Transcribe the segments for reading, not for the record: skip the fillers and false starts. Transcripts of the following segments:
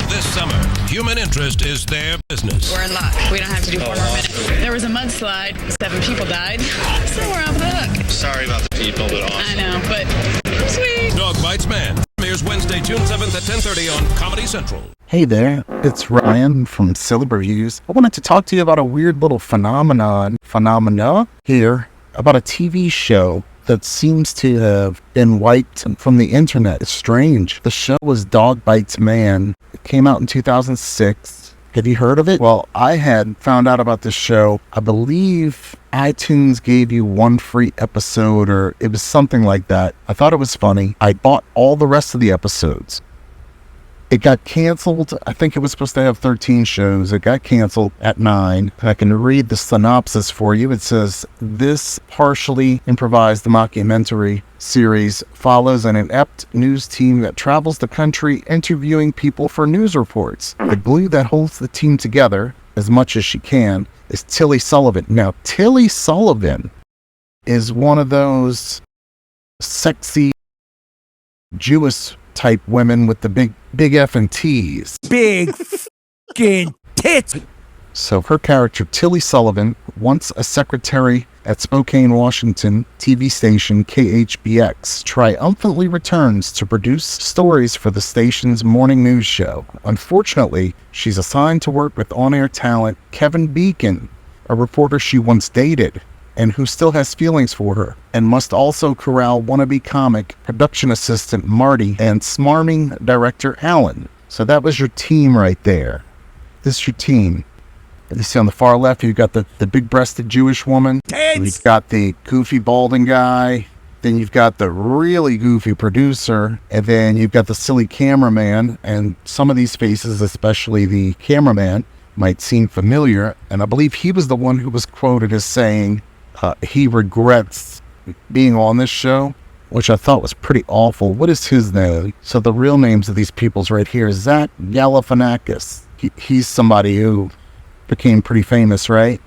This summer, human interest is their business. We're in luck. We don't have to do 4 more minutes. There was a mudslide. 7 people died. So we're off the hook. Sorry about the people, but awesome. I know, but sweet. Dog Bites Man premieres Wednesday, June 7th at 10:30 on Comedy Central. Hey there, it's Ryan from Silly Reviews. I wanted to talk to you about a weird little phenomena here about a TV show that seems to have been wiped from the internet. It's strange. The show was Dog Bites Man. It came out in 2006. Have you heard of it? Well, I had found out about this show. I believe iTunes gave you 1 free episode, or it was something like that. I thought it was funny. I bought all the rest of the episodes. It got canceled. I think it was supposed to have 13 shows. It got canceled at 9. I can read the synopsis for you. It says, this partially improvised mockumentary series follows an inept news team that travels the country interviewing people for news reports. The glue that holds the team together, as much as she can, is Tillie Sullivan. Now, Tillie Sullivan is one of those sexy Jewish type women with the big F and T's. Big fucking tits. So her character, Tillie Sullivan, once a secretary at Spokane, Washington TV station KHBX, triumphantly returns to produce stories for the station's morning news show. Unfortunately, she's assigned to work with on-air talent Kevin Beekin, a reporter she once dated and who still has feelings for her, and must also corral wannabe comic production assistant Marty and smarming director Alan. So that was your team right there. This is your team. You see on the far left, you've got the big-breasted Jewish woman. You've got the goofy balding guy. Then you've got the really goofy producer. And then you've got the silly cameraman. And some of these faces, especially the cameraman, might seem familiar. And I believe he was the one who was quoted as saying, he regrets being on this show, which I thought was pretty awful. What is his name? So the real names of these people's right here. Zach Galifianakis. He's somebody who became pretty famous, right?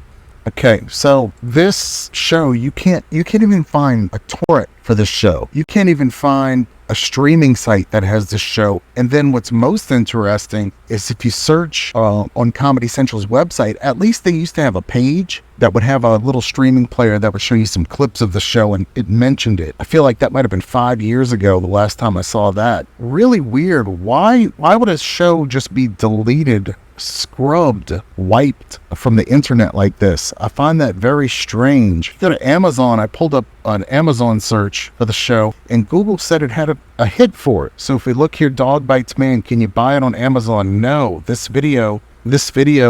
Okay, so this show, you can't even find a torrent for this show. You can't even find a streaming site that has this show. And then what's most interesting is if you search on Comedy Central's website, at least they used to have a page that would have a little streaming player that would show you some clips of the show, and it mentioned it. I feel like that might have been 5 years ago, the last time I saw that. Really weird. Why would a show just be deleted, scrubbed, wiped from the internet like this? I find that very strange. Go to Amazon. I pulled up an Amazon search for the show, and Google said it had a hit for it. So if we look here, Dog Bites Man, can you buy it on Amazon? No. This video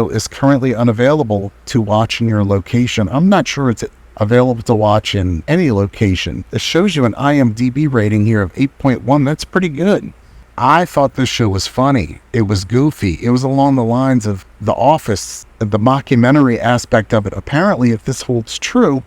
is currently unavailable to watch in your location. I'm not sure it's available to watch in any location. It shows you an IMDb rating here of 8.1. That's pretty good. I thought this show was funny. It was goofy. It was along the lines of The Office, the mockumentary aspect of it. Apparently, if this holds true,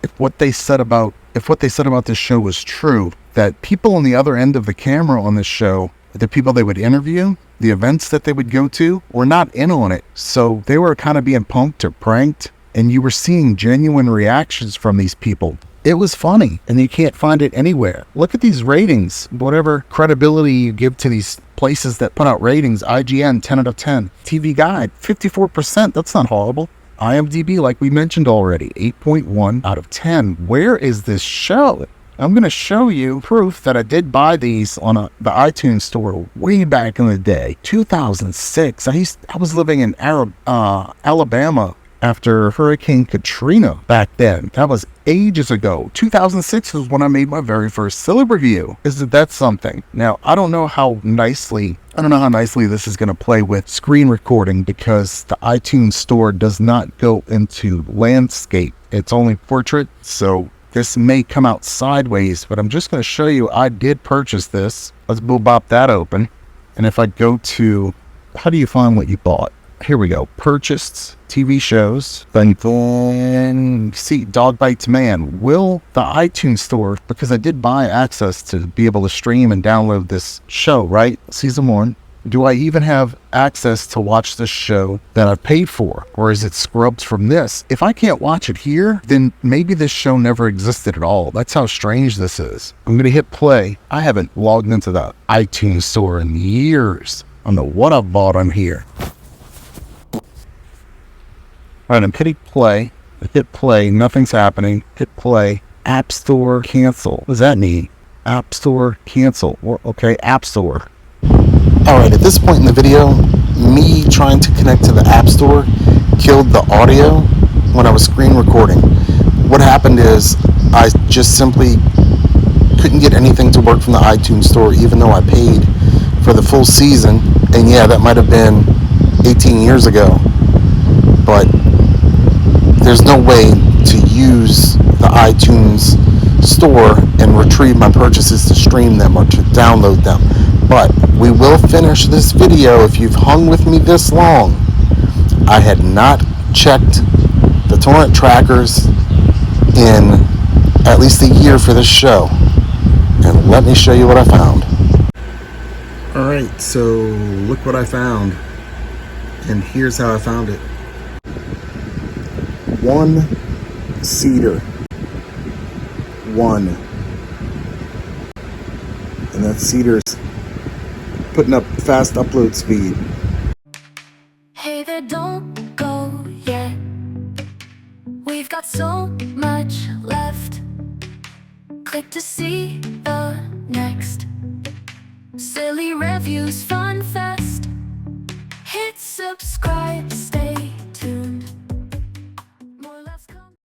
if what they said about this show was true, that people on the other end of the camera on this show, the people they would interview, the events that they would go to, were not in on it. So they were kind of being punked or pranked, and you were seeing genuine reactions from these people. It was funny, and you can't find it anywhere. Look at these ratings. Whatever credibility you give to these places that put out ratings, IGN, 10 out of 10. TV Guide, 54%. That's not horrible. IMDb, like we mentioned already, 8.1 out of 10. Where is this show? I'm going to show you proof that I did buy these on the iTunes store way back in the day. 2006. I was living in Alabama after Hurricane Katrina back then. That was ages ago. 2006 was when I made my very first Silly Review. Isn't that something? Now, I don't know how nicely this is going to play with screen recording, because the iTunes store does not go into landscape. It's only portrait, so this may come out sideways, but I'm just going to show you I did purchase this. Let's boop that open. And if I go to, how do you find what you bought? Here we go. Purchased TV shows. Then see Dog Bites Man. Will the iTunes store, because I did buy access to be able to stream and download this show, right? Season 1. Do I even have access to watch this show that I paid for? Or is it scrubbed from this? If I can't watch it here, then maybe this show never existed at all. That's how strange this is. I'm going to hit play. I haven't logged into the iTunes store in years. I don't know what I've bought on here. Alright, I'm hitting play. I hit play, nothing's happening. Hit play. App Store cancel. What does that mean? App Store cancel. Okay, App Store. Alright, at this point in the video, me trying to connect to the App Store killed the audio when I was screen recording. What happened is I just simply couldn't get anything to work from the iTunes Store, even though I paid for the full season. And yeah, that might have been 18 years ago, but there's no way to use the iTunes Store and retrieve my purchases to stream them or to download them. But we will finish this video. If you've hung with me this long, I had not checked the torrent trackers in at least a year for this show. And let me show you what I found. Alright, so look what I found. And here's how I found it. One seater. One. And that seater's putting up fast upload speed. Hey there, don't go yet. We've got so much left. Click to see the next Silly Reviews Fun Fest. Hit subscribe.